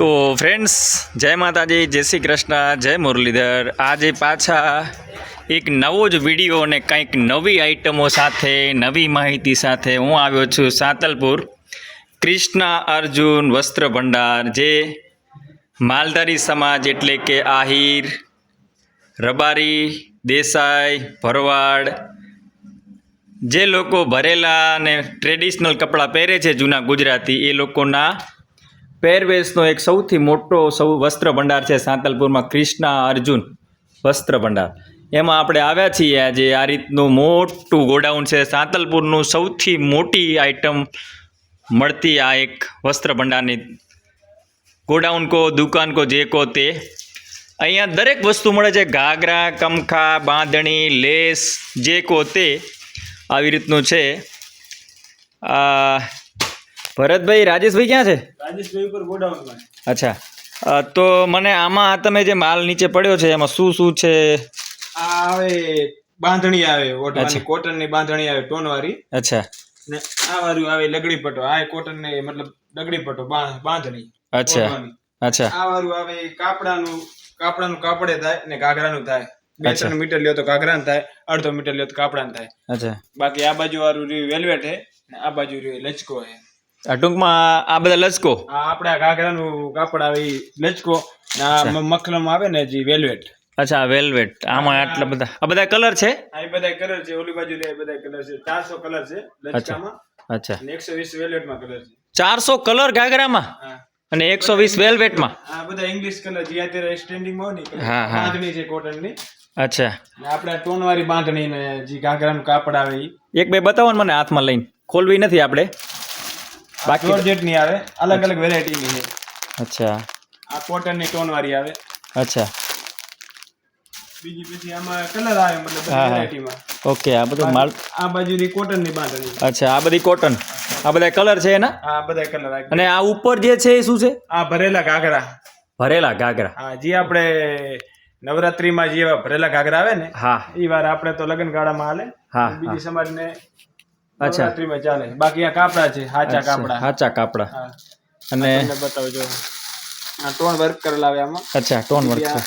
તો ફ્રેન્ડ્સ, જય માતાજી, જય શ્રી કૃષ્ણ, જય મુરલીધર. આજે પાછા એક નવો જ વિડીયો અને કંઈક નવી આઈટમો સાથે, નવી માહિતી સાથે હું આવ્યો છું સાંતલપુર કૃષ્ણ અર્જુન વસ્ત્ર ભંડાર, જે માલધારી સમાજ એટલે કે આહિર, રબારી, દેસાઈ, ભરવાડ, જે લોકો ભરેલા અને ટ્રેડિશનલ કપડાં પહેરે છે જૂના ગુજરાતી, એ લોકોના પહેરવેશનો એક સૌથી મોટો વસ્ત્ર ભંડાર છે સાંતલપુરમાં કૃષ્ણ અર્જુન વસ્ત્ર ભંડાર. એમાં આપણે આવ્યા છીએ. આજે આ રીતનું મોટું ગોડાઉન છે સાંતલપુરનું, સૌથી મોટી આઈટમ મળતી આ એક વસ્ત્ર ભંડારની ગોડાઉન કો, દુકાન કો, જે કો તે. અહીંયા દરેક વસ્તુ મળે છે. ઘાઘરા, કમખા, બાંધણી, લેસ, જે કો તે આવી રીતનું છે. ભરતભાઈ, રાજેશભાઈ ક્યાં છે? રાજેશભાઈ ઉપર ગોડાઉનમાં. અચ્છા, તો મને આમાં તમે જે માલ નીચે પડ્યો છે એમાં શું શું છે? આ આવે બાંધણી આવે, ઓઢવાની કોટનની બાંધણી આવે, ટોન વાળી. અચ્છા. ને આ વાળું આવે લગડી પટ્ટો. આ કોટન ની મતલબ લગડી પટ્ટો બાંધણી. અચ્છા. અચ્છા. આ વાળું આવે કાપડાનું કાપડે થાય ને ઘાઘરાનું થાય. 2-3 મીટર લ્યો તો ઘાઘરાનું થાય, 1/2 મીટર લ્યો તો કાપડાનું થાય. અચ્છા. બાકી આ બાજુ વાળું વેલ્વેટ હે ને આ બાજુ લચકો હે. ટૂંકમાં આ બધા લચકો. આ આપણે ઘાઘરાનું કાપડ આવે લચકો, આ મખલમ આવે ને જે વેલ્વેટ. અચ્છા, વેલ્વેટ. આમાં આટલા બધા, આ બધા કલર છે? આ બધા કલર છે. ઓલી બાજુ બધા કલર છે. 400 કલર છે લચકામાં. અચ્છા. અને 120 વેલ્વેટમાં કલર છે. 400 કલર ઘાઘરામાં અને 120 વેલ્વેટમાં. આ બધા ઇંગ્લિશ કલર જે અત્યારે સ્ટેન્ડિંગમાં હોય ને. હા હા. બાંધણી છે કોટનની. અચ્છા. ને આપણે ટોન વાળી બાંધણી ને જે ઘાઘરાનું કાપડ આવે ઈ. એક બે બતાવો ને મને, હાથમાં લઈને. ખોલવી નથી આપણે. બાકી જોર્જેટ ની આવે, અલગ અલગ વેરાયટી ની છે. અચ્છા. આ કોટન ની ટોન વાળી આવે. અચ્છા. બીજી પછી આમાં કલર આવે, મતલબ બધી વેરાયટીમાં. ઓકે, આ બધું માલ. આ બાજુની કોટન ની બાંધણી. અચ્છા, આ બધી કોટન. આ બધા કલર છે એના? આ બધા કલર આવે. અને આ ઉપર જે છે એ શું છે? આ ભરેલા ઘાઘરા. ભરેલા ઘાઘરા. હા, જે આપણે નવરાત્રીમાં જે ભરેલા ઘાઘરા આવે ને. હા. ઈ વાર આપણે તો લગ્ન ગાળામાં હાલે. હા. બીજી સમાજને નવરાત્રીમાં ચાલે. બાકી આ કાપડા છે, હાચા કાપડા. હાચા કાપડા. અને બતાવજો, આ ટોન વર્ક કરેલા આવે આમાં. અચ્છા, ટોન વર્ક છે.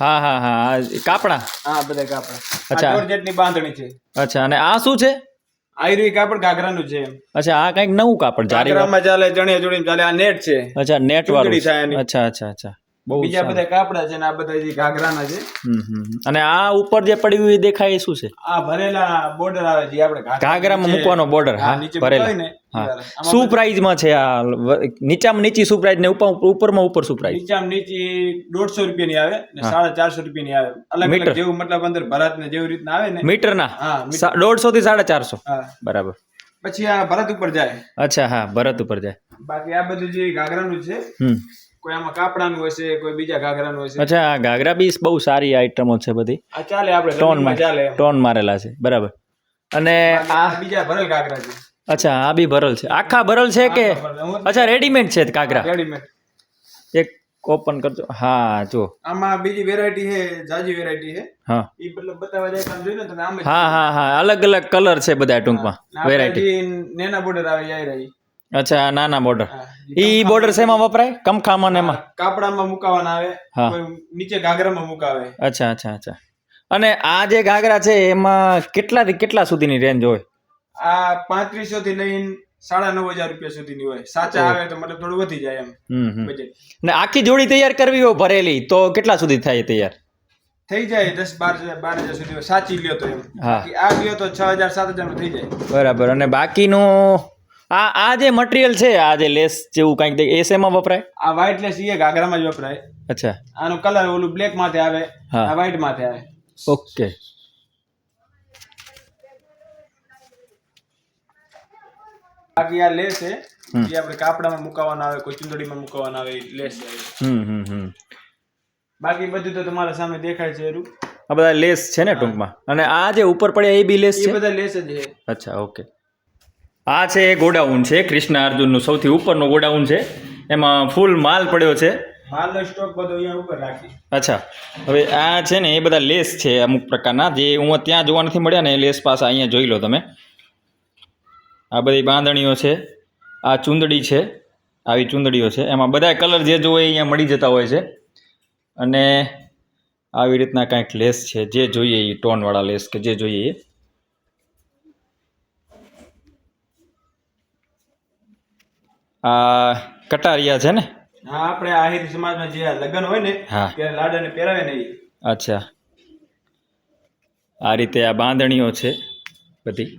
હા હા હા, કાપડા. હા, બધા કાપડા. અચ્છા. જોર્જેટની બાંધણી છે. અચ્છા. અને આ શું છે? આયુર્વેદ કાપડ ઘાઘરાનું છે. અચ્છા, આ કઈક નવું કાપડ. ઘાઘરામાં ચાલે, ચણિયા ચોળી ચાલે. આ નેટ છે. અચ્છા, નેટ વાળું. અચ્છા અચ્છા અચ્છા. બીજા બધા કાપડા છે ને આ બધા જે ઘાઘરાના છે. અને આ ઉપર જે પડ્યું એ દેખાય એ શું છે? આ ભરેલા બોર્ડર આવે જે આપણે ઘાઘરામાં મૂકવાનો બોર્ડર. હા, ભરેલા. હા. શું પ્રાઇઝમાં છે આ? નીચામાં નીચી શું પ્રાઇઝ ને ઉપરમાં ઉપર શું પ્રાઇઝ? નીચામાં નીચી 150 રૂપિયાની આવે ને 450 રૂપિયાની આવે. અલગ અલગ જેવું, મતલબ અંદર ભરત ને જેવી રીતના આવે ને મીટરના. હા, 150 થી 450. હા, બરાબર. પછી આ ભરત ઉપર જાય. અચ્છા. હા, ભરત ઉપર જાય. બાકી આ બધું જે ઘાઘરાનું છે, કોઈ આમાં કાપડાનું હશે, કોઈ બીજા ઘાઘરાનું હશે. અચ્છા, ઘાઘરા બી બહુ સારી આઈટમો છે બધી. આ ચાલે, આપણે ટોન મારેલા છે. બરાબર. અને આ બીજા ભરેલ ઘાઘરા છે. અચ્છા, આ બી ભરલ છે. આખા ભરલ છે કે? અચ્છા, રેડીમેડ છે ઘાઘરા. રેડીમેડ. એક ઓપન કરજો. હા, જો આમાં બીજી વેરાયટી છે, જાજી વેરાયટી છે. હા, ઈ મતલબ બતાવવા જાય કામ જોઈને તમે આમ. હા હા હા, અલગ અલગ કલર છે બધા ટૂંકમાં. વેરાયટી નેના બોર્ડર આવે યાર રહી. અચ્છા, નાના બોર્ડર. ઈ બોર્ડર શેમાં વપરાય? કમખામાં ને એમાં? કાપડામાં મુકાવાના આવે, કોઈ નીચે ઘાઘરામાં મુકાવે. અચ્છા અચ્છા અચ્છા. અને આ જે ઘાઘરા છે એમાં કેટલાથી કેટલા સુધીની રેન્જ હોય? આ 3500 થી લઈને 9500 રૂપિયા સુધીની હોય. સાચા આવે તો મતલબ થોડું વધી જાય એમ બજેટ. ને આખી જોડી તૈયાર કરવી હોય ભરેલી તો કેટલા સુધી થાય તૈયાર? થઈ જાય 10-12 હજાર સુધી. સાચી લ્યો તો એમ. આ લ્યો તો 6000-7000 થઈ જાય. બરાબર. અને બાકીનું આ જે મટીરિયલ છે, આ જે લેસ જેવું કંઈક એ શેમાં વપરાય? આ વ્હાઈટ લેસ એ ઘાઘરામાં જ વપરાય. અચ્છા. આનો કલર ઓલું બ્લેક માંથી આવે, આ વ્હાઈટ માંથી આવે. ઓકે. બાકી આ લેસ છે જે આપણે કાપડામાં મુકાવાના આવે, કોઈ ચુંદડીમાં મુકાવાના આવે, લેસ આવે. બાકી બધું તો તમારા સામે દેખાય છે. આ બધા લેસ છે ને ટૂંકમાં. અને આ જે ઉપર પડ્યા એ બી લેસ છે? એ બધા લેસ જ છે. અચ્છા, ઓકે. આ છે ગોડાઉન છે કૃષ્ણ અર્જુનનું, સૌથી ઉપરનો ગોડાઉન છે. એમાં ફૂલ માલ પડ્યો છે. માલનો સ્ટોક બધો અહીંયા ઉપર રાખી. અચ્છા. હવે આ છે ને એ બધા લેસ છે અમુક પ્રકારના, જે હું ત્યાં જોવા નથી મળ્યા ને. લેસ પાસે અહીંયા જોઈ લો તમે. આ બધી બાંધણીઓ છે. આ ચુંદડી છે. આવી ચૂંદડીઓ છે. એમાં બધા કલર જે જોઈએ અહીંયા મળી જતા હોય છે. અને આવી રીતના કાંઈક લેસ છે, જે જોઈએ એ ટોનવાળા લેસ કે જે જોઈએ એ. આ કટારિયા છે ને? હા, આપણે આહિર સમાજમાં જે લગ્ન હોય ને હા. ત્યારે લાડાને પહેરાવે ને એ. અચ્છા, આ રીતે આ બાંધણીઓ છે બધી.